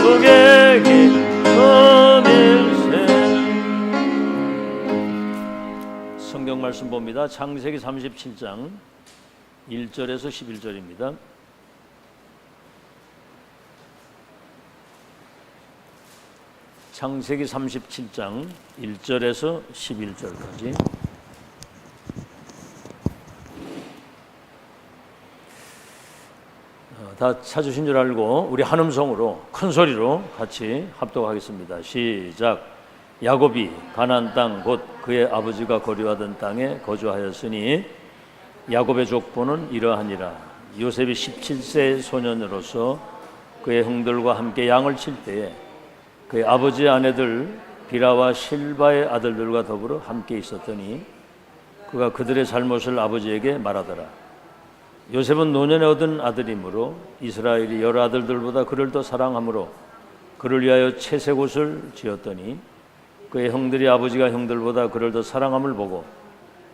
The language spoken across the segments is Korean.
고객이 어밀세. 성경 말씀 봅니다. 창세기 37장 1절에서 11절입니다. 창세기 37장 1절에서 11절까지. 다 찾으신 줄 알고 우리 한 음성으로 큰 소리로 같이 합독하겠습니다. 시작. 야곱이 가나안 땅 곧 그의 아버지가 거류하던 땅에 거주하였으니 야곱의 족보는 이러하니라. 요셉이 17세 소년으로서 그의 형들과 함께 양을 칠 때에 그의 아버지의 아내들 비라와 실바의 아들들과 더불어 함께 있었더니 그가 그들의 잘못을 아버지에게 말하더라. 요셉은 노년에 얻은 아들이므로 이스라엘이 여러 아들들보다 그를 더 사랑하므로 그를 위하여 채색옷을 지었더니 그의 형들이 아버지가 형들보다 그를 더 사랑함을 보고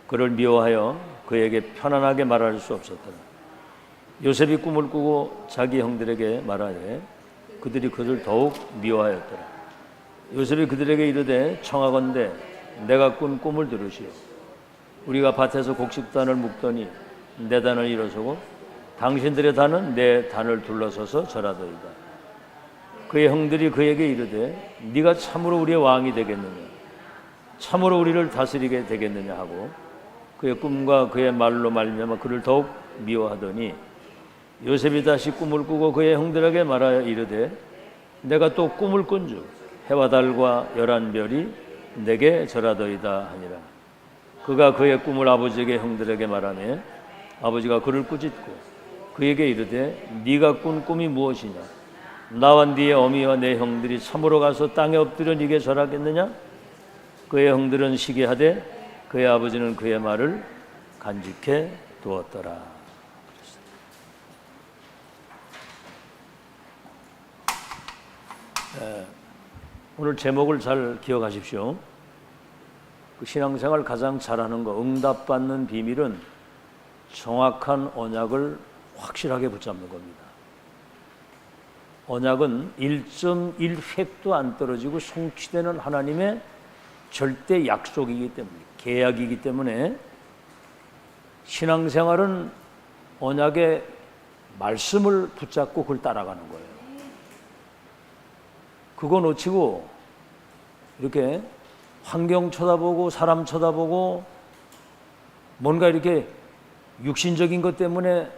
그를 미워하여 그에게 편안하게 말할 수 없었더라. 요셉이 꿈을 꾸고 자기 형들에게 말하되 그들이 그를 더욱 미워하였더라. 요셉이 그들에게 이르되 청하건대 내가 꾼 꿈을 들으시오. 우리가 밭에서 곡식단을 묶더니 내 단을 일어서고 당신들의 단은 내 단을 둘러서서 절하더이다. 그의 형들이 그에게 이르되 네가 참으로 우리의 왕이 되겠느냐, 참으로 우리를 다스리게 되겠느냐 하고 그의 꿈과 그의 말로 말미암아 그를 더욱 미워하더니 요셉이 다시 꿈을 꾸고 그의 형들에게 말하여 이르되 내가 또 꿈을 꾼즉 해와 달과 열한 별이 내게 절하더이다 하니라. 그가 그의 꿈을 아버지에게 형들에게 말하며 아버지가 그를 꾸짖고 그에게 이르되 네가 꾼 꿈이 무엇이냐, 나와 네의 어미와 내 형들이 참으로 가서 땅에 엎드려 네게 절하겠느냐. 그의 형들은 시기하되 그의 아버지는 그의 말을 간직해 두었더라. 오늘 제목을 잘 기억하십시오. 그 신앙생활 가장 잘하는 거, 응답받는 비밀은 정확한 언약을 확실하게 붙잡는 겁니다. 언약은 1.1획도 안 떨어지고 성취되는 하나님의 절대 약속이기 때문에, 계약이기 때문에 신앙생활은 언약의 말씀을 붙잡고 그걸 따라가는 거예요. 그거 놓치고 이렇게 환경 쳐다보고 사람 쳐다보고 뭔가 이렇게 육신적인 것 때문에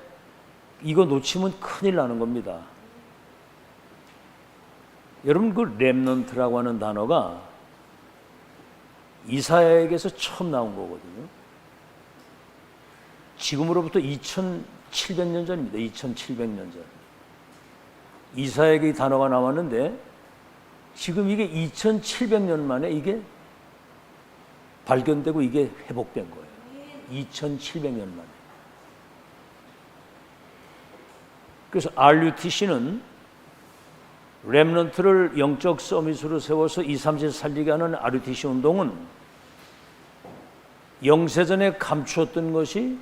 이거 놓치면 큰일 나는 겁니다. 여러분, 그 렘넌트라고 하는 단어가 이사야에게서 처음 나온 거거든요. 지금으로부터 2700년 전입니다. 2700년 전. 이사야에게 이 단어가 나왔는데 지금 이게 2700년 만에 이게 발견되고 이게 회복된 거예요. 2700년 만에. 그래서 RUTC는 렘넌트를 영적 서밋으로 세워서 2, 3세 살리게 하는 RUTC 운동은 영세전에 감추었던 것이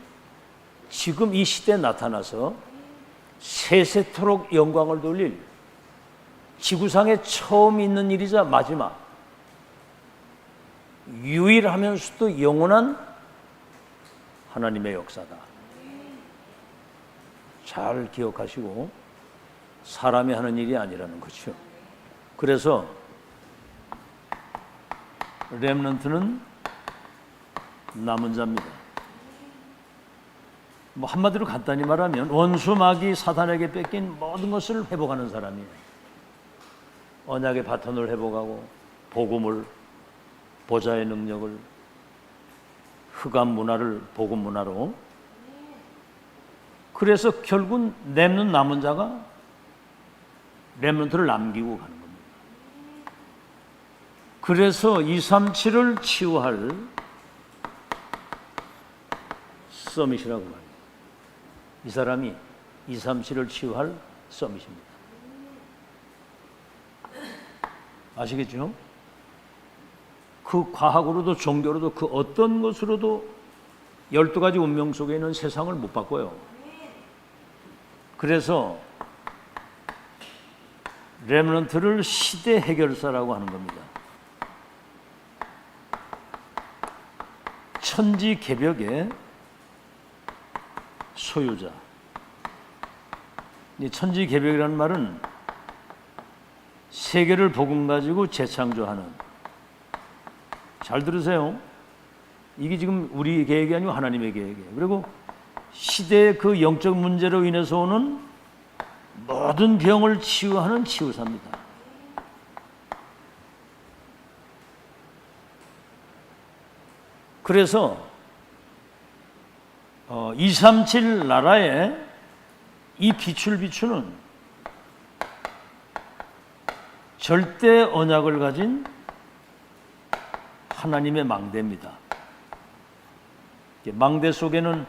지금 이 시대에 나타나서 세세토록 영광을 돌릴 지구상에 처음 있는 일이자 마지막, 유일하면서도 영원한 하나님의 역사다. 잘 기억하시고 사람이 하는 일이 아니라는 거죠. 그래서 렘넌트는 남은 자입니다. 뭐 한마디로 간단히 말하면 원수 마귀 사단에게 뺏긴 모든 것을 회복하는 사람이에요. 언약의 바톤을 회복하고 복음을, 보좌의 능력을, 흑암 문화를 복음 문화로. 그래서 결국 남은 자가 렘넌트를 남기고 가는 겁니다. 그래서 237을 치유할 서밋이라고 말합니다. 이 사람이 237을 치유할 서밋입니다. 아시겠죠? 그 과학으로도 종교로도 그 어떤 것으로도 12가지 운명 속에 있는 세상을 못 바꿔요. 그래서 렘넌트를 시대 해결사라고 하는 겁니다. 천지개벽의 소유자. 이 천지개벽이라는 말은 세계를 복음 가지고 재창조하는. 잘 들으세요. 이게 지금 우리 계획이 아니고 하나님의 계획이에요. 그리고 시대의 그 영적 문제로 인해서 오는 모든 병을 치유하는 치유사입니다. 그래서 237 나라에 이 빛을 비추는 절대 언약을 가진 하나님의 망대입니다. 망대 속에는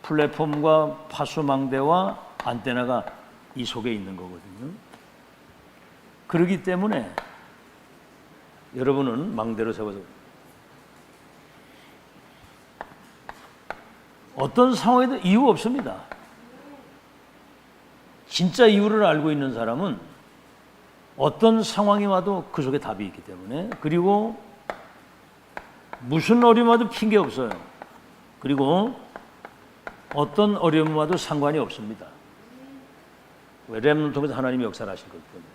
플랫폼과 파수망대와 안테나가 이 속에 있는 거거든요. 그렇기 때문에 여러분은 망대로 세워서 어떤 상황에도 이유 없습니다. 진짜 이유를 알고 있는 사람은 어떤 상황이 와도 그 속에 답이 있기 때문에, 그리고 무슨 어려움 와도 핑계 없어요. 그리고 어떤 어려움 와도 상관이 없습니다. 왜? 렘넌트 통해서 하나님이 역사를 하실 거기 때문에.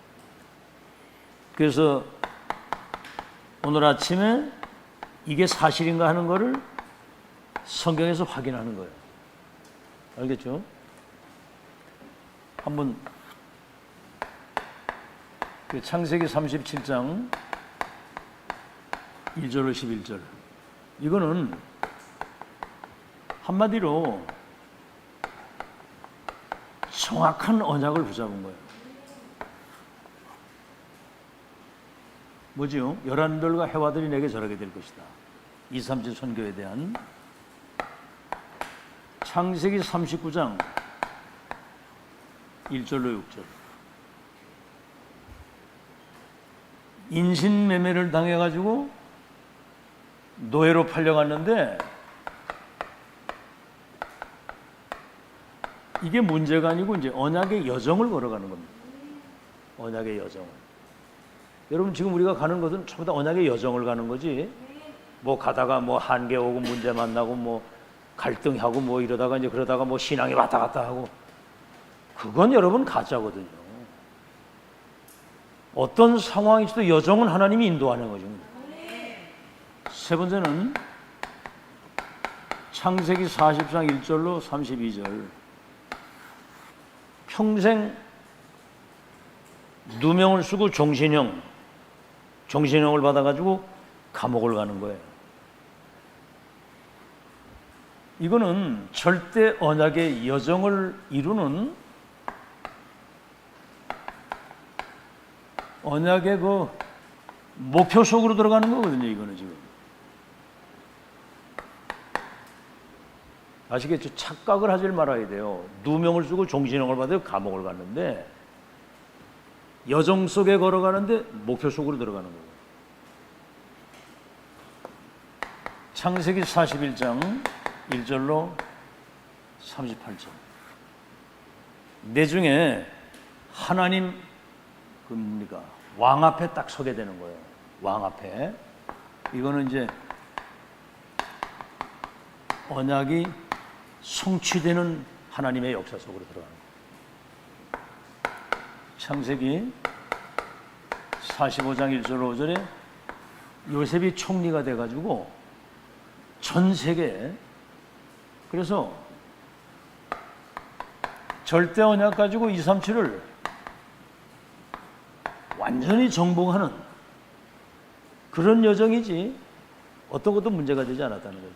그래서 오늘 아침에 이게 사실인가 하는 거를 성경에서 확인하는 거예요. 알겠죠? 한번 창세기 37장 1절로 11절. 이거는 한마디로 정확한 언약을 붙잡은 거예요. 뭐지요? 열한들과 해와들이 내게 절하게 될 것이다. 237 선교에 대한 창세기 39장 1절로 6절. 인신매매를 당해가지고 노예로 팔려갔는데 이게 문제가 아니고 이제 언약의 여정을 걸어가는 겁니다. 언약의 여정을. 여러분 지금 우리가 가는 것은 전부 다 언약의 여정을 가는 거지. 뭐 가다가 뭐 한계 오고 문제 만나고 뭐 갈등하고 뭐 이러다가 이제 그러다가 뭐 신앙이 왔다 갔다 하고, 그건 여러분 가짜거든요. 어떤 상황이지도 여정은 하나님이 인도하는 거죠. 세 번째는 창세기 40장 1절로 32절. 평생 누명을 쓰고 종신형을 받아가지고 감옥을 가는 거예요. 이거는 절대 언약의 여정을 이루는 언약의 그 목표 속으로 들어가는 거거든요. 이거는 지금 아시겠죠? 착각을 하지 말아야 돼요. 누명을 쓰고 종신형을 받아서 감옥을 갔는데 여정 속에 걸어가는데 목표 속으로 들어가는 거예요. 창세기 41장 1절로 38절. 내 중에 하나님 뭡니까? 왕 앞에 딱 서게 되는 거예요. 왕 앞에. 이거는 이제 언약이 성취되는 하나님의 역사 속으로 들어가는 거예요. 창세기 45장 1절 5절에 요셉이 총리가 돼가지고 전 세계에, 그래서 절대 언약 가지고 237을 완전히 정복하는 그런 여정이지 어떤 것도 문제가 되지 않았다는 거죠.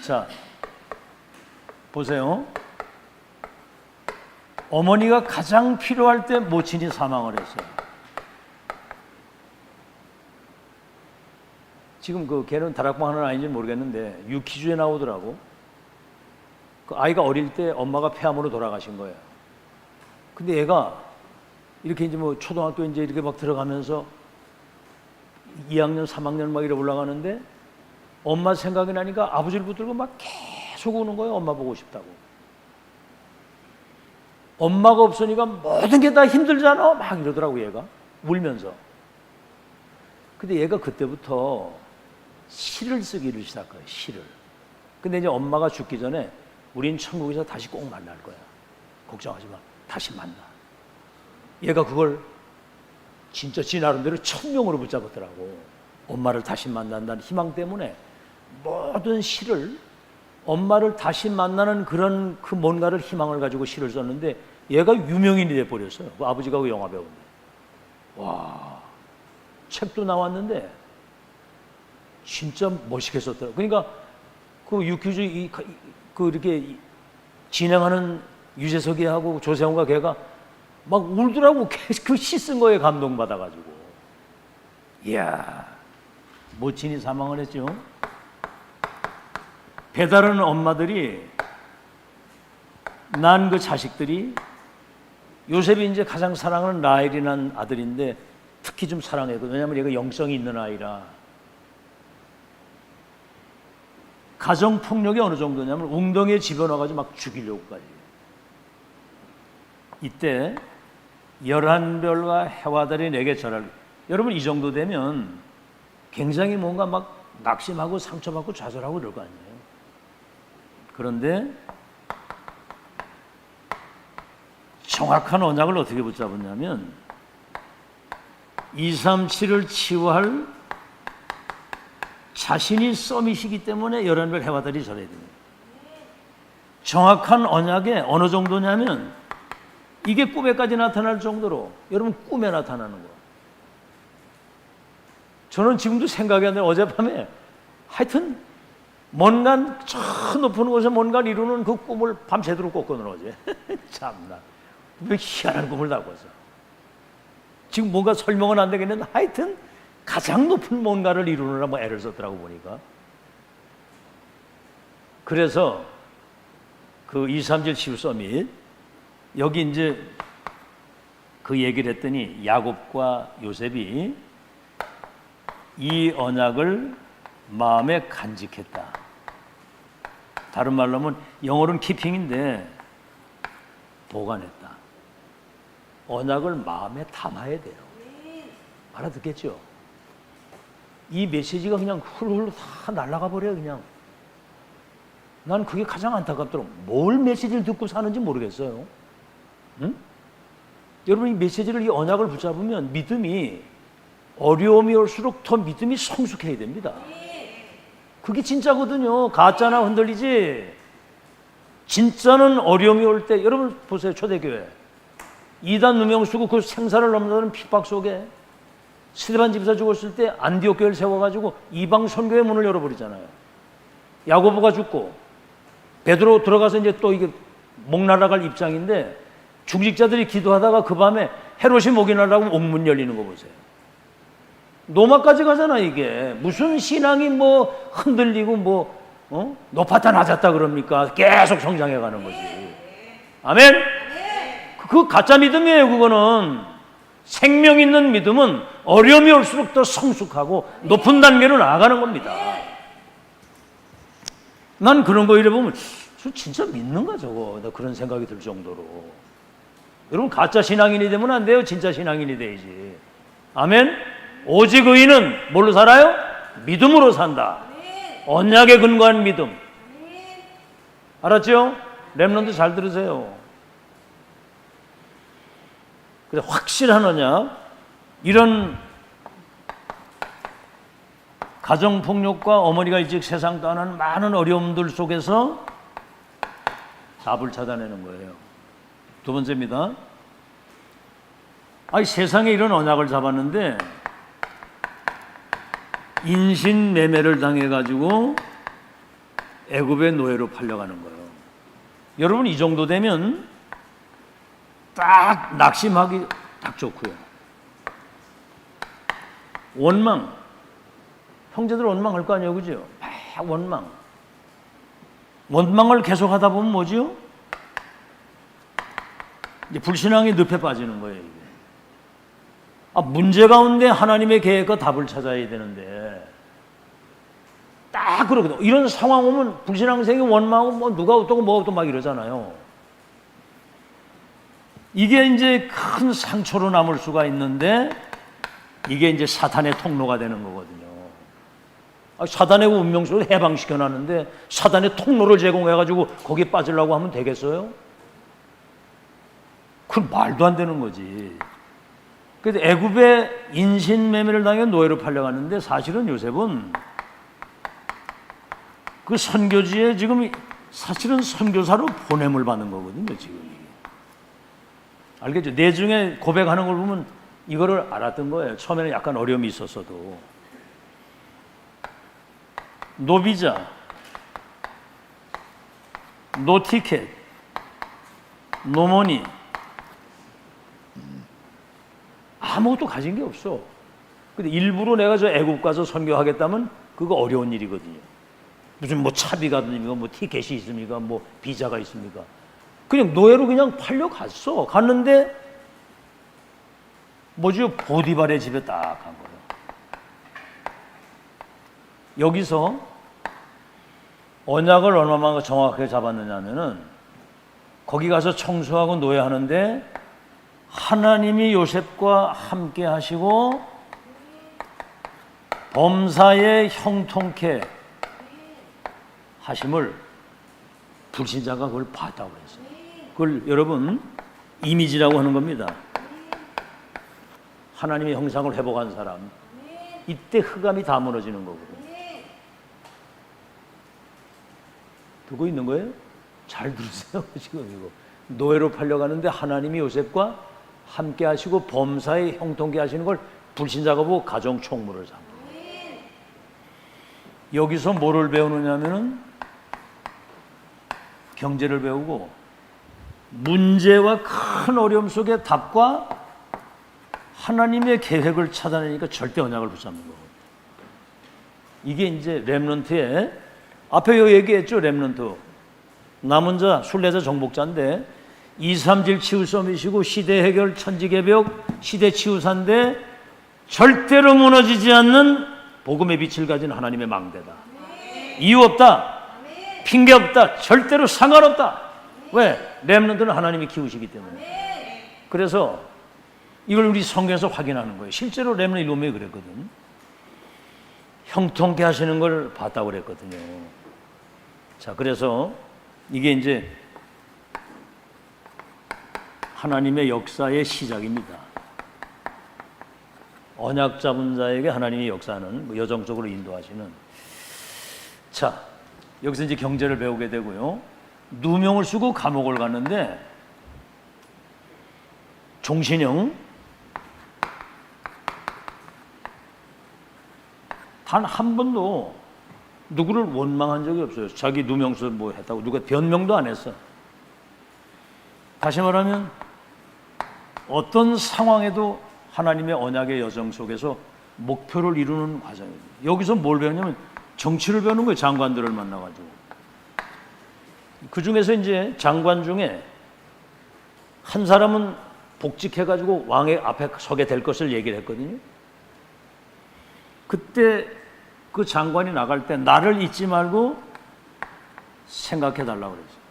자, 보세요. 어머니가 가장 필요할 때 모친이 사망을 했어요. 지금 그 걔는 다락방 하는 아이인지 모르겠는데 유키즈에 나오더라고. 그 아이가 어릴 때 엄마가 폐암으로 돌아가신 거예요. 근데 얘가 이렇게 이제 뭐 초등학교 이제 이렇게 막 들어가면서 2학년, 3학년 막 이래 올라가는데 엄마 생각이 나니까 아버지를 붙들고 막 계속 우는 거예요. 엄마 보고 싶다고. 엄마가 없으니까 모든 게 다 힘들잖아 막 이러더라고 얘가 울면서. 근데 얘가 그때부터 시를 쓰기를 시작해요. 시를. 근데 이제 엄마가 죽기 전에 우린 천국에서 다시 꼭 만날 거야. 걱정하지 마. 다시 만나. 얘가 그걸 진짜 지 나름대로 천명으로 붙잡았더라고. 엄마를 다시 만난다는 희망 때문에 모든 시를 엄마를 다시 만나는 그런 그 뭔가를 희망을 가지고 시를 썼는데 얘가 유명인이 돼버렸어요. 그 아버지가 그 영화 배우인데. 와, 책도 나왔는데 진짜 멋있게 썼더라고요. 그러니까 그 유퀴즈 그 이렇게 진행하는 유재석이하고 조세호가 걔가 막 울더라고. 그 시 쓴 거에 감동받아가지고. 이야, 모친이 사망을 했죠. 배다른 엄마들이 난 그 자식들이 요셉이 이제 가장 사랑하는 라헬이 난 아들인데 특히 좀 사랑했거든요. 왜냐하면 얘가 영성이 있는 아이라. 가정폭력이 어느 정도냐면 웅덩이에 집어넣어가지고 막 죽이려고까지. 이때 11별과 해와 달이 내게 절할. 여러분 이 정도 되면 굉장히 뭔가 막 낙심하고 상처받고 좌절하고 그럴 거 아니에요. 그런데 정확한 언약을 어떻게 붙잡았냐면 237을 치유할 자신이 썸이시기 때문에 11별 해와 달이 절해야 됩니다. 정확한 언약에 어느 정도냐면 이게 꿈에까지 나타날 정도로 여러분 꿈에 나타나는 거. 저는 지금도 생각이 안 나요. 어젯밤에 하여튼 뭔가 저 높은 곳에 뭔가를 이루는 그 꿈을 밤새도록 꿨거든 어제. 참나 왜 희한한 꿈을 다 꿨어. 지금 뭔가 설명은 안 되겠는데 하여튼 가장 높은 뭔가를 이루느라 뭐 애를 썼더라고 보니까. 그래서 그 237 치유 서밋 여기 이제 그 얘기를 했더니 야곱과 요셉이 이 언약을 마음에 간직했다. 다른 말로 하면 영어로는 키핑인데 보관했다. 언약을 마음에 담아야 돼요. 알아듣겠죠? 이 메시지가 그냥 훌훌 다 날아가 버려요. 그냥 난 그게 가장 안타깝더라고. 뭘 메시지를 듣고 사는지 모르겠어요. 응? 여러분 이 메시지를 이 언약을 붙잡으면 믿음이 어려움이 올수록 더 믿음이 성숙해야 됩니다. 그게 진짜거든요. 가짜나 흔들리지. 진짜는 어려움이 올 때 여러분 보세요. 초대교회 이단 누명 쓰고 그 생사를 넘나드는 핍박 속에 스데반 집사 죽었을 때 안디옥 교회를 세워가지고 이방 선교의 문을 열어버리잖아요. 야고보가 죽고 베드로 들어가서 이제 또 이게 목 날아갈 입장인데 중직자들이 기도하다가 그 밤에 헤롯이 목이 날아가고 옥문 열리는 거 보세요. 노마까지 가잖아. 이게 무슨 신앙이 뭐 흔들리고 뭐 높았다 낮았다 그럽니까? 계속 성장해 가는 거지. 아멘. 그 가짜 믿음이에요. 그거는 생명 있는 믿음은 어려움이 올수록 더 성숙하고 높은 단계로 나아가는 겁니다. 난 그런 거 이래 보면 저 진짜 믿는가 저거. 나 그런 생각이 들 정도로. 여러분 가짜 신앙인이 되면 안 돼요. 진짜 신앙인이 돼야지. 아멘. 오직 의인은 뭘로 살아요? 믿음으로 산다. 언약에 근거한 믿음. 알았죠? 렘넌트 잘 들으세요. 그래서 확실한 언약. 이런 가정폭력과 어머니가 일찍 세상 떠나는 많은 어려움들 속에서 답을 찾아내는 거예요. 두 번째입니다. 아니 세상에 이런 언약을 잡았는데 인신매매를 당해가지고 애굽의 노예로 팔려가는 거예요. 여러분 이 정도 되면 딱 낙심하기 딱 좋고요. 원망. 형제들 원망할 거 아니에요. 그죠? 막 원망. 원망을 계속 하다 보면 뭐지요? 이제 불신앙이 늪에 빠지는 거예요. 이게. 문제 가운데 하나님의 계획과 답을 찾아야 되는데 딱 그러거든요. 이런 상황 오면 불신앙생이 원망하고 뭐 누가 어떠고 뭐 어떠고 막 이러잖아요. 이게 이제 큰 상처로 남을 수가 있는데 이게 이제 사탄의 통로가 되는 거거든요. 사단의 운명 속에 해방시켜놨는데 사단의 통로를 제공해가지고 거기에 빠지려고 하면 되겠어요? 그건 말도 안 되는 거지. 그래서 애굽에 인신매매를 당해 노예로 팔려갔는데 사실은 요셉은 그 선교지에 지금 사실은 선교사로 보냄을 받는 거거든요. 지금 알겠죠? 내중에 고백하는 걸 보면 이거를 알았던 거예요. 처음에는 약간 어려움이 있었어도. 노비자, 노티켓, 노머니, 아무것도 가진 게 없어. 근데 일부러 내가 저 애국 가서 선교하겠다면 그거 어려운 일이거든요. 무슨 뭐 차비가 있습니까? 뭐 티켓이 있습니까? 뭐 비자가 있습니까? 그냥 노예로 그냥 팔려갔어. 갔는데 뭐죠? 보디발의 집에 딱 간 거예요. 여기서 언약을 얼마나 정확하게 잡았느냐면은 거기 가서 청소하고 노예하는데 하나님이 요셉과 함께 하시고 범사에 형통케 하심을 불신자가 그걸 봤다고 그랬어요. 그걸 여러분 이미지라고 하는 겁니다. 하나님의 형상을 회복한 사람, 이때 흑암이 다 무너지는 거거든요. 듣고 있는 거예요? 잘 들으세요. 지금 이거 노예로 팔려가는데 하나님이 요셉과 함께 하시고 범사에 형통케 하시는 걸 불신자가 보고 가정 총무를 삼는 거예요. 여기서 뭐를 배우느냐면은 경제를 배우고 문제와 큰 어려움 속에 답과 하나님의 계획을 찾아내니까 절대 언약을 붙잡는 거거든요. 이게 이제 렘넌트의 앞에 요 얘기했죠. 렘넌트 남은 자 순례자 정복자인데 2, 3질 치유섬이시고 시대 해결 천지개벽 시대 치유사인데 절대로 무너지지 않는 복음의 빛을 가진 하나님의 망대다. 이유 없다. 핑계 없다. 절대로 상관없다. 왜? 렘넌트는 하나님이 키우시기 때문에. 그래서 이걸 우리 성경에서 확인하는 거예요. 실제로 렘넌트 이놈이 그랬거든. 형통케 하시는 걸 봤다고 그랬거든요. 자, 그래서 이게 이제 하나님의 역사의 시작입니다. 언약 잡은 자에게 하나님이 역사하는 여정적으로 인도하시는. 자, 여기서 이제 경제를 배우게 되고요. 누명을 쓰고 감옥을 갔는데 종신형 단 한 번도 누구를 원망한 적이 없어요. 자기 누명서 뭐 했다고 누가 변명도 안 했어. 다시 말하면 어떤 상황에도 하나님의 언약의 여정 속에서 목표를 이루는 과정이에요. 여기서 뭘 배우냐면 정치를 배우는 거예요. 장관들을 만나가지고. 그 중에서 이제 장관 중에 한 사람은 복직해가지고 왕의 앞에 서게 될 것을 얘기를 했거든요. 그때 그 장관이 나갈 때 나를 잊지 말고 생각해 달라고 그랬어요.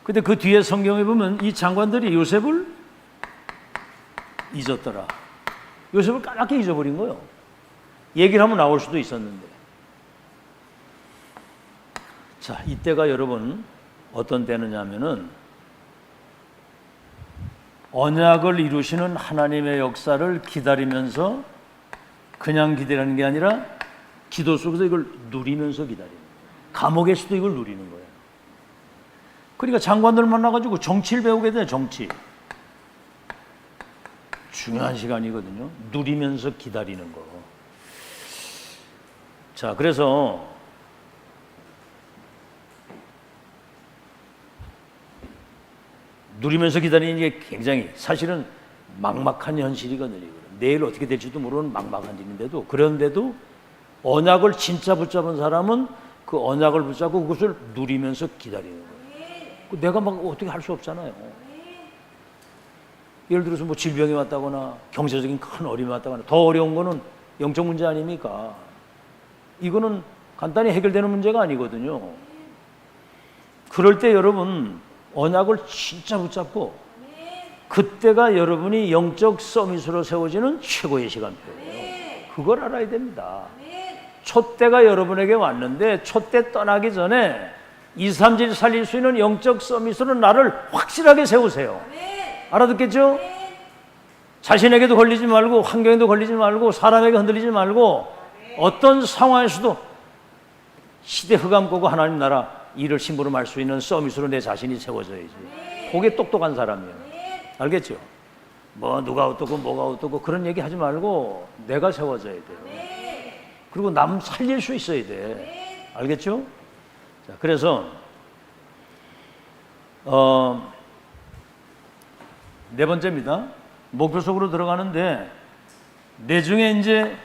근데 그 뒤에 성경에 보면 이 장관들이 요셉을 잊었더라. 요셉을 까맣게 잊어버린 거예요. 얘기를 하면 나올 수도 있었는데. 자, 이때가 여러분 어떤 때느냐면은 언약을 이루시는 하나님의 역사를 기다리면서 그냥 기다리는 게 아니라 기도 속에서 이걸 누리면서 기다리는 거예요. 감옥에서도 이걸 누리는 거예요. 그러니까 장관들 만나가지고 정치를 배우게 돼요. 정치. 중요한 시간이거든요. 누리면서 기다리는 거. 자, 그래서 누리면서 기다리는 게 굉장히 사실은 막막한 현실이거든요. 내일 어떻게 될지도 모르는 막막한 일인데도, 그런데도 언약을 진짜 붙잡은 사람은 그 언약을 붙잡고 그것을 누리면서 기다리는 거예요. 내가 막 어떻게 할 수 없잖아요. 예를 들어서 뭐 질병이 왔다거나 경제적인 큰 어려움이 왔다거나, 더 어려운 거는 영적 문제 아닙니까? 이거는 간단히 해결되는 문제가 아니거든요. 그럴 때 여러분 언약을 진짜 붙잡고 그때가 여러분이 영적 서밋으로 세워지는 최고의 시간표예요. 그걸 알아야 됩니다. 촛대가 여러분에게 왔는데 촛대 떠나기 전에 2, 3질 살릴 수 있는 영적 서밋으로 나를 확실하게 세우세요. 알아듣겠죠? 자신에게도 걸리지 말고 환경에도 걸리지 말고 사람에게 흔들리지 말고 어떤 상황에서도 시대 흑암 꼬고 하나님 나라 일을 심부름할 수 있는 서밋으로 내 자신이 세워져야지. 그게 똑똑한 사람이에요. 알겠죠? 뭐 누가 어떻고 뭐가 어떻고 그런 얘기 하지 말고 내가 세워져야 돼요. 그리고 남 살릴 수 있어야 돼. 알겠죠? 자, 그래서 네 번째입니다. 목표 속으로 들어가는데 내중에 이제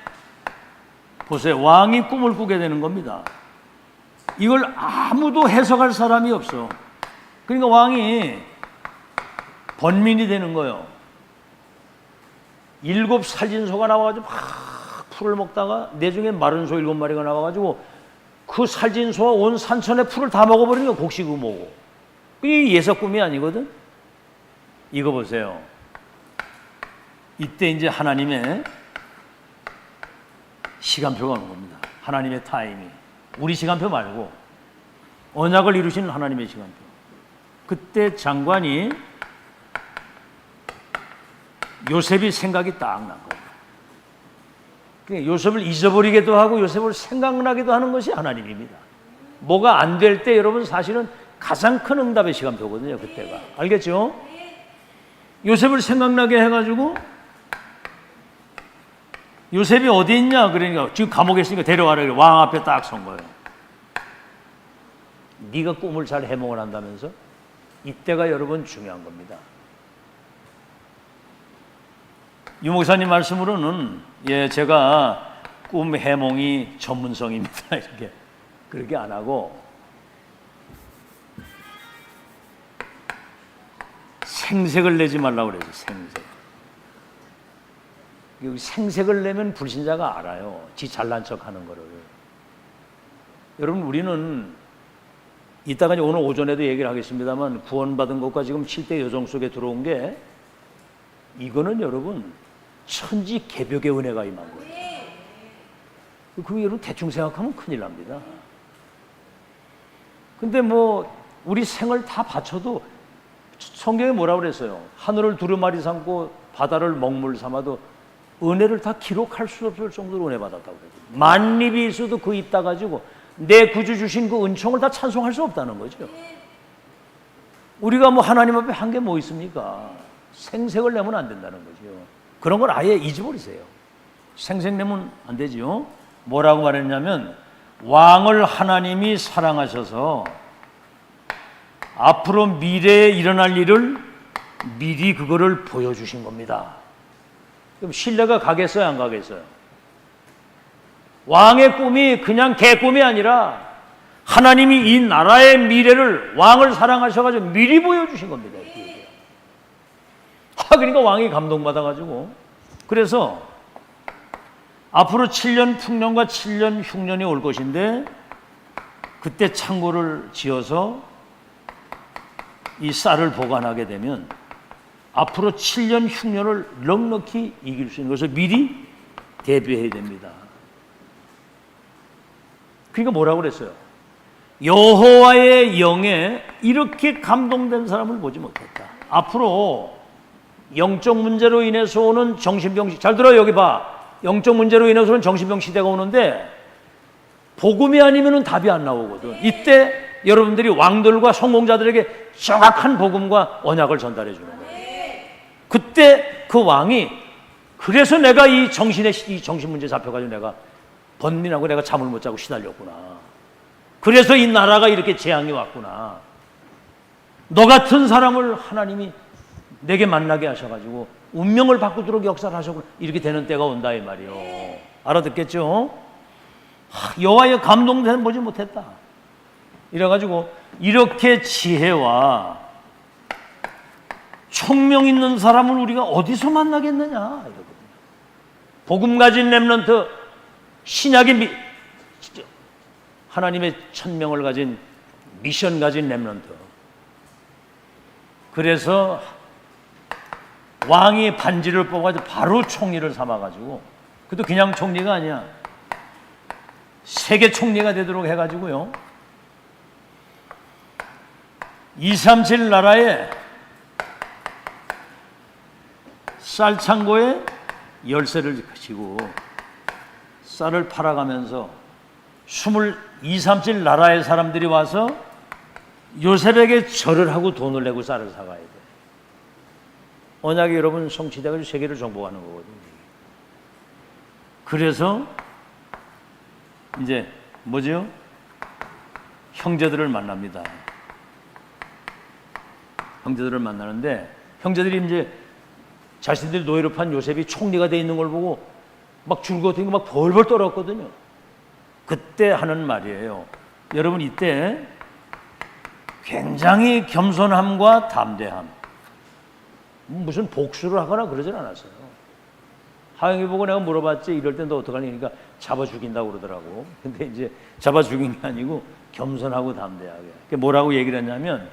보세요. 왕이 꿈을 꾸게 되는 겁니다. 이걸 아무도 해석할 사람이 없어. 그러니까 왕이 번민이 되는 거예요. 7 살진소가 나와가지고 막 풀을 먹다가 내중에 마른 소 7마리가 나와가지고 그 살진소와 온 산천의 풀을 다 먹어버리는 거 곡식이 뭐고. 이게 예사 꿈이 아니거든. 이거 보세요. 이때 이제 하나님의 시간표가 오는 겁니다. 하나님의 타임이. 우리 시간표 말고 언약을 이루시는 하나님의 시간표. 그때 장관이 요셉이 생각이 딱 난 거예요. 그러니까 요셉을 잊어버리기도 하고 요셉을 생각나기도 하는 것이 하나님입니다. 뭐가 안 될 때 여러분 사실은 가장 큰 응답의 시간표거든요. 그때가. 알겠죠? 요셉을 생각나게 해가지고 요셉이 어디 있냐 그러니까 지금 감옥에 있으니까 데려와라. 왕 앞에 딱 선 거예요. 네가 꿈을 잘 해몽을 한다면서? 이때가 여러분 중요한 겁니다. 유 목사님 말씀으로는 제가 꿈 해몽이 전문성입니다. 이렇게 그렇게 안 하고 생색을 내지 말라고 그래요. 생색. 생색을 내면 불신자가 알아요. 지 잘난 척하는 거를. 여러분 우리는 이따가 오늘 오전에도 얘기를 하겠습니다만 구원받은 것과 지금 7대 여정 속에 들어온 게 이거는 여러분 천지 개벽의 은혜가 임한 거예요. 그거 여러분 대충 생각하면 큰일 납니다. 근데 뭐 우리 생을 다 바쳐도 성경에 뭐라고 그랬어요? 하늘을 두루마리 삼고 바다를 먹물 삼아도 은혜를 다 기록할 수 없을 정도로 은혜 받았다고 그래요. 만립이 있어도 그 입 닫아가지고 내 구주 주신 그 은총을 다 찬송할 수 없다는 거죠. 우리가 뭐 하나님 앞에 한 게 뭐 있습니까? 생색을 내면 안 된다는 거죠. 그런 걸 아예 잊어버리세요. 생색 내면 안 되죠. 뭐라고 말했냐면 왕을 하나님이 사랑하셔서 앞으로 미래에 일어날 일을 미리 그거를 보여주신 겁니다. 그럼 신뢰가 가겠어요, 안 가겠어요? 왕의 꿈이 그냥 개꿈이 아니라 하나님이 이 나라의 미래를 왕을 사랑하셔가지고 미리 보여주신 겁니다. 그러니까 왕이 감동받아가지고 그래서 앞으로 7년 풍년과 7년 흉년이 올 것인데 그때 창고를 지어서 이 쌀을 보관하게 되면 앞으로 7년 흉년을 넉넉히 이길 수 있는 것을 미리 대비해야 됩니다. 그러니까 뭐라고 그랬어요? 여호와의 영에 이렇게 감동된 사람을 보지 못했다. 앞으로 영적 문제로 인해서 오는 정신병, 잘 들어요. 여기 봐. 영적 문제로 인해서 오는 정신병 시대가 오는데 복음이 아니면 답이 안 나오거든. 이때 여러분들이 왕들과 성공자들에게 정확한 복음과 언약을 전달해 주는 거예요. 그때 그 왕이 그래서 내가 이 정신 문제 잡혀가지고 내가 번민하고 내가 잠을 못 자고 시달렸구나. 그래서 이 나라가 이렇게 재앙이 왔구나. 너 같은 사람을 하나님이 내게 만나게 하셔가지고 운명을 바꾸도록 역사를 하셨구나. 이렇게 되는 때가 온다 이 말이요. 알아듣겠죠? 여호와의 감동되는 보지 못했다. 이래가지고 이렇게 지혜와 총명 있는 사람을 우리가 어디서 만나겠느냐 이러거든요. 복음 가진 렘넌트, 신약의 하나님의 천명을 가진 미션 가진 렘넌트. 그래서 왕이 반지를 뽑아가지고 바로 총리를 삼아가지고, 그것도 그냥 총리가 아니야. 세계 총리가 되도록 해가지고요. 237 나라에 쌀 창고에 열쇠를 지고 쌀을 팔아가면서 237 나라의 사람들이 와서 요셉에게 절을 하고 돈을 내고 쌀을 사가야 돼. 언약이 여러분 성취돼가지고 세계를 정복하는 거거든요. 그래서 이제 뭐죠? 형제들을 만납니다. 형제들을 만나는데 형제들이 이제 자신들이 노예로 판 요셉이 총리가 돼 있는 걸 보고 막 줄거리고 막 벌벌 떨었거든요. 그때 하는 말이에요. 여러분, 이때 굉장히 겸손함과 담대함, 무슨 복수를 하거나 그러진 않았어요. 하영이 보고 내가 물어봤지, 이럴 땐 너 어떡하니? 그러니까 잡아 죽인다고 그러더라고. 근데 이제 잡아 죽인 게 아니고 겸손하고 담대하게. 뭐라고 얘기를 했냐면,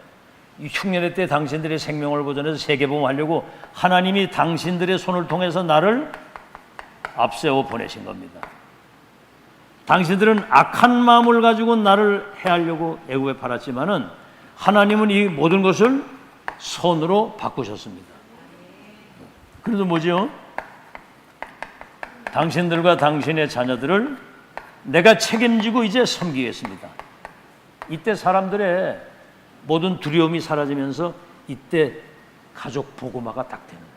흉년의 때 당신들의 생명을 보존해서 세계복음하려고 하나님이 당신들의 손을 통해서 나를 앞세워 보내신 겁니다. 당신들은 악한 마음을 가지고 나를 해하려고 애굽에 팔았지만은 하나님은 이 모든 것을 선으로 바꾸셨습니다. 그래도 뭐죠? 당신들과 당신의 자녀들을 내가 책임지고 이제 섬기겠습니다. 이때 사람들의 모든 두려움이 사라지면서 이때 가족 복음화가 딱 되는 거예요.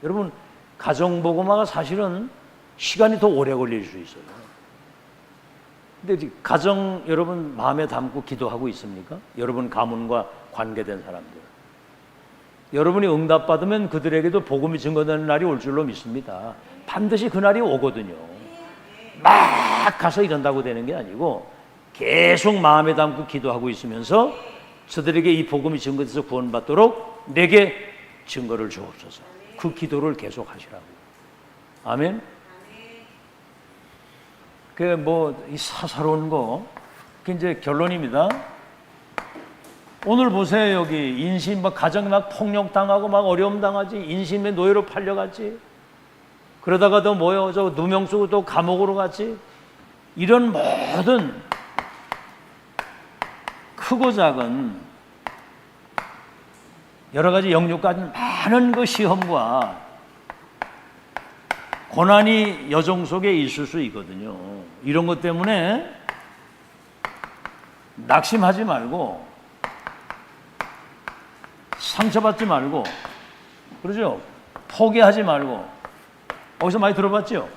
여러분, 가정 복음화가 사실은 시간이 더 오래 걸릴 수 있어요. 근데 가정 여러분 마음에 담고 기도하고 있습니까? 여러분 가문과 관계된 사람들. 여러분이 응답받으면 그들에게도 복음이 증거되는 날이 올 줄로 믿습니다. 반드시 그 날이 오거든요. 막 가서 이런다고 되는 게 아니고 계속 마음에 담고 기도하고 있으면서 저들에게 이 복음이 증거돼서 구원받도록 내게 증거를 주옵소서. 그 기도를 계속 하시라고. 아멘. 이 사사로운 거, 그 이제 결론입니다. 오늘 보세요. 여기 인신 가정이 막 폭력 당하고 막 어려움 당하지. 인신의 노예로 팔려갔지. 그러다가 또 저 누명 쓰고 또 감옥으로 갔지. 이런 모든 크고 작은 여러 가지 영육까지 많은 그 시험과 고난이 여정 속에 있을 수 있거든요. 이런 것 때문에 낙심하지 말고 상처받지 말고, 그러죠? 포기하지 말고. 어디서 많이 들어봤죠?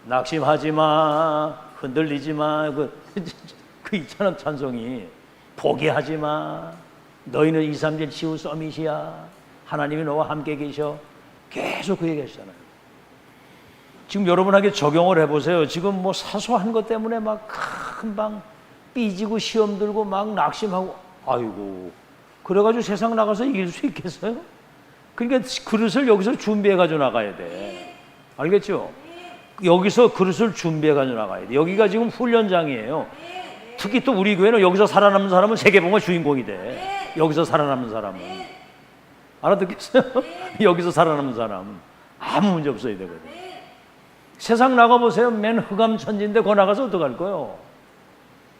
낙심하지 마, 흔들리지 마. 그 있잖아, 찬송이. 포기하지 마. 너희는 237 치유 서밋이야. 하나님이 너와 함께 계셔. 계속 그 얘기 하시잖아요. 지금 여러분에게 적용을 해보세요. 지금 뭐 사소한 것 때문에 막 금방 삐지고 시험 들고 막 낙심하고, 아이고, 그래가지고 세상 나가서 이길 수 있겠어요? 그러니까 그릇을 여기서 준비해가지고 나가야 돼. 알겠죠? 여기서 그릇을 준비해가지고 나가야 돼. 여기가 지금 훈련장이에요. 특히 또 우리 교회는 여기서 살아남는 사람은 세계복음의 주인공이 돼. 여기서 살아남는 사람은. 알아듣겠어요? 여기서 살아남는 사람은 아무 문제 없어야 되거든. 세상 나가보세요. 맨 흑암천지인데 거 나가서 어떡할 거예요?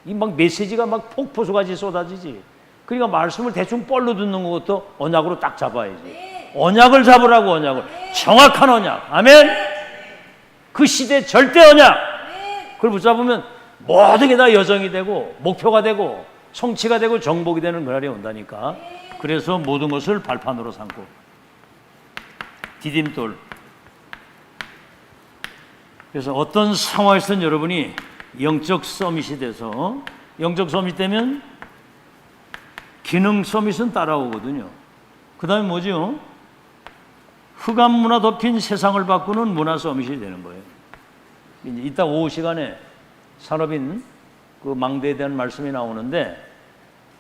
이 막 메시지가 막 폭포수같이 쏟아지지. 그러니까 말씀을 대충 뻘로 듣는 것도 언약으로 딱 잡아야지. 언약을 잡으라고, 언약을. 정확한 언약. 아멘? 그 시대 절대 언약. 그걸 붙잡으면 모든 게 다 여정이 되고 목표가 되고 성취가 되고 정복이 되는 그날이 온다니까. 그래서 모든 것을 발판으로 삼고 디딤돌. 그래서 어떤 상황에서는 여러분이 영적 서밋이 돼서, 영적 서밋 되면 기능 서밋은 따라오거든요. 그 다음에 뭐죠? 흑암 문화 덮인 세상을 바꾸는 문화 서밋이 되는 거예요. 이제 이따 오후 시간에 산업인 그 망대에 대한 말씀이 나오는데,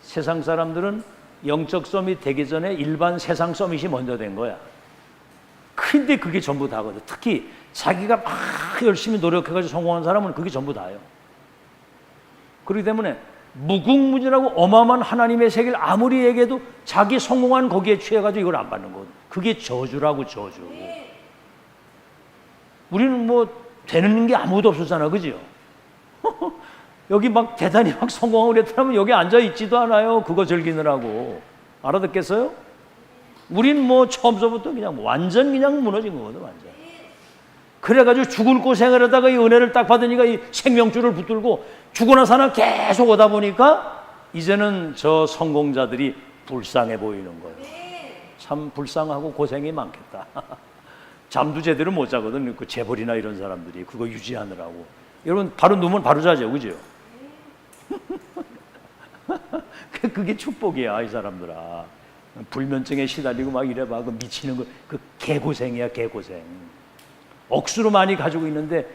세상 사람들은 영적 서밋 되기 전에 일반 세상 서밋이 먼저 된 거야. 근데 그게 전부 다거든. 특히 자기가 막 열심히 노력해가지고 성공한 사람은 그게 전부 다예요. 그렇기 때문에 무궁무진하고 어마어마한 하나님의 세계를 아무리 얘기해도 자기 성공한 거기에 취해가지고 이걸 안 받는 것. 그게 저주라고, 저주. 우리는 뭐 되는 게 아무것도 없었잖아, 그죠? 여기 막 대단히 막 성공하고 그랬더라면 여기 앉아 있지도 않아요. 그거 즐기느라고. 알아듣겠어요? 우린 뭐 처음서부터 그냥 완전 그냥 무너진 거거든, 완전. 그래가지고 죽을 고생을 하다가 이 은혜를 딱 받으니까 이 생명줄을 붙들고 죽고 나서는 계속 오다 보니까 이제는 저 성공자들이 불쌍해 보이는 거예요. 참 불쌍하고 고생이 많겠다. 잠도 제대로 못 자거든. 그 재벌이나 이런 사람들이 그거 유지하느라고. 여러분 바로 누우면 바로 자죠, 그죠? 그게 축복이야, 이 사람들아. 불면증에 시달리고 막 이래 봐. 그 미치는 거, 그 개고생이야, 개고생. 억수로 많이 가지고 있는데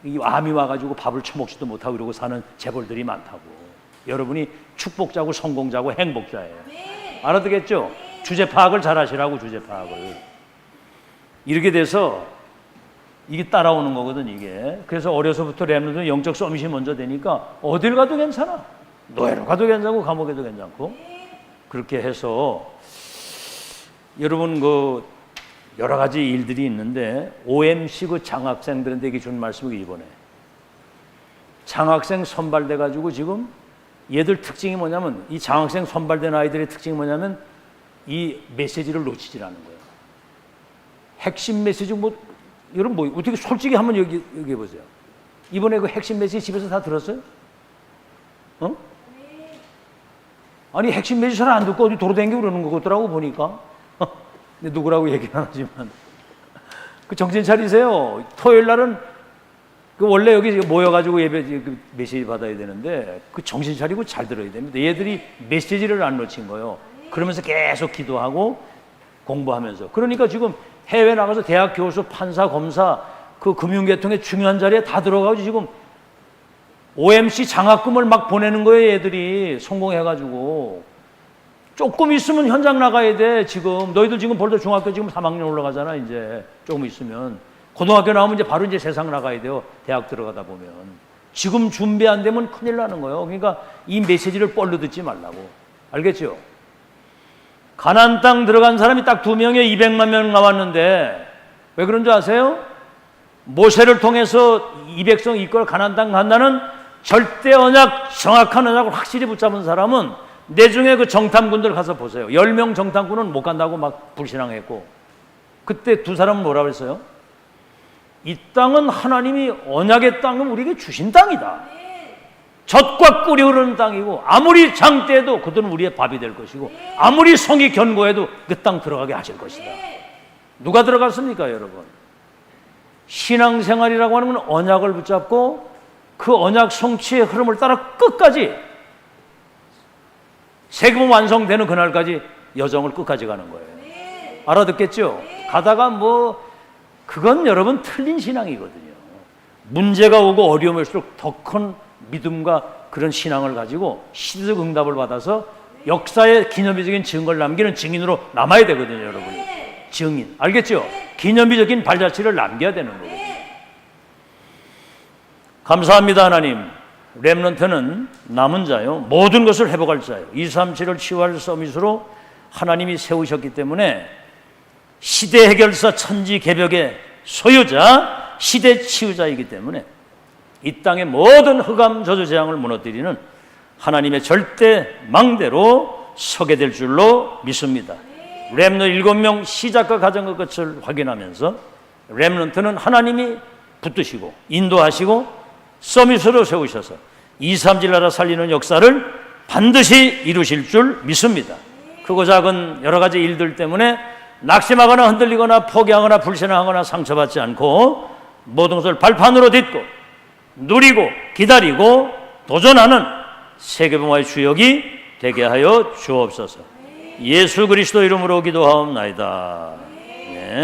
이 암이 와가지고 밥을 처먹지도 못하고 이러고 사는 재벌들이 많다고. 여러분이 축복자고 성공자고 행복자예요. 알아듣겠죠? 주제 파악을 잘 하시라고, 주제 파악을. 이렇게 돼서 이게 따라오는 거거든, 이게. 그래서 어려서부터 렘넌트는 영적 서밋이 먼저 되니까 어딜 가도 괜찮아. 노예로 가도 괜찮고 감옥에도 괜찮고. 그렇게 해서 여러분 그 여러 가지 일들이 있는데 OMC 그 장학생들한테 준 말씀이 이번에 장학생 선발돼 가지고 지금 얘들 특징이 뭐냐면 이 장학생 선발된 아이들의 특징이 뭐냐면 이 메시지를 놓치질 않는 거예요. 핵심 메시지 뭐 여러분 뭐 어떻게 솔직히 한번 얘기해 보세요. 이번에 그 핵심 메시지 집에서 다 들었어요? 어? 아니 핵심 메시지 잘 안 듣고 어디 돌아다니고 그러는 거 같더라고 보니까. 근데 누구라고 얘기는 안 하지만 그 정신 차리세요. 토요일 날은 그 원래 여기 모여가지고 예배 그 메시지 받아야 되는데 그 정신 차리고 잘 들어야 됩니다. 얘들이 메시지를 안 놓친 거예요. 그러면서 계속 기도하고 공부하면서. 그러니까 지금 해외 나가서 대학 교수, 판사, 검사 그 금융계통의 중요한 자리에 다 들어가고 지금 OMC 장학금을 막 보내는 거예요. 얘들이 성공해가지고. 조금 있으면 현장 나가야 돼. 지금 너희들 지금 벌써 중학교 지금 3학년 올라가잖아. 이제 조금 있으면 고등학교 나오면 이제 바로 이제 세상 나가야 돼요. 대학 들어가다 보면 지금 준비 안 되면 큰일 나는 거예요. 그러니까 이 메시지를 뻘로 듣지 말라고. 알겠죠? 가나안 땅 들어간 사람이 딱 2명에 200만 명 나왔는데 왜 그런 줄 아세요? 모세를 통해서 이 백성 이끌어 가나안 땅 간다는 절대 언약, 정확한 언약을 확실히 붙잡은 사람은 내중에 그 정탐꾼들 가서 보세요. 10명 정탐꾼은 못 간다고 막 불신앙했고 그때 두 사람은 뭐라고 했어요? 이 땅은 하나님이 언약의 땅은 우리에게 주신 땅이다. 젖과 꿀이 흐르는 땅이고 아무리 장대해도 그들은 우리의 밥이 될 것이고 아무리 성이 견고해도 그 땅 들어가게 하실 것이다. 누가 들어갔습니까, 여러분? 신앙생활이라고 하는 건 언약을 붙잡고 그 언약 성취의 흐름을 따라 끝까지 세금 완성되는 그날까지 여정을 끝까지 가는 거예요. 알아듣겠죠? 가다가 뭐 그건 여러분 틀린 신앙이거든요. 문제가 오고 어려움이 올수록 더 큰 믿음과 그런 신앙을 가지고 시대적 응답을 받아서 역사의 기념비적인 증거를 남기는 증인으로 남아야 되거든요, 여러분이. 증인. 알겠죠? 기념비적인 발자취를 남겨야 되는 거거든요. 감사합니다, 하나님. 렘넌트는 남은 자요. 모든 것을 회복할 자요. 237을 치유할 서밋으로 하나님이 세우셨기 때문에 시대 해결사 천지 개벽의 소유자, 시대 치유자이기 때문에 이 땅의 모든 흑암 저주 재앙을 무너뜨리는 하나님의 절대 망대로 서게 될 줄로 믿습니다. 렘넌트 7명 시작과 가정과 끝을 확인하면서 렘넌트는 하나님이 붙드시고 인도하시고 서밋으로 세우셔서 237 나라 살리는 역사를 반드시 이루실 줄 믿습니다. 크고 작은 여러 가지 일들 때문에 낙심하거나 흔들리거나 포기하거나 불신하거나 상처받지 않고 모든 것을 발판으로 딛고 누리고 기다리고 도전하는 세계봉화의 주역이 되게 하여 주옵소서. 예수 그리스도 이름으로 기도하옵나이다.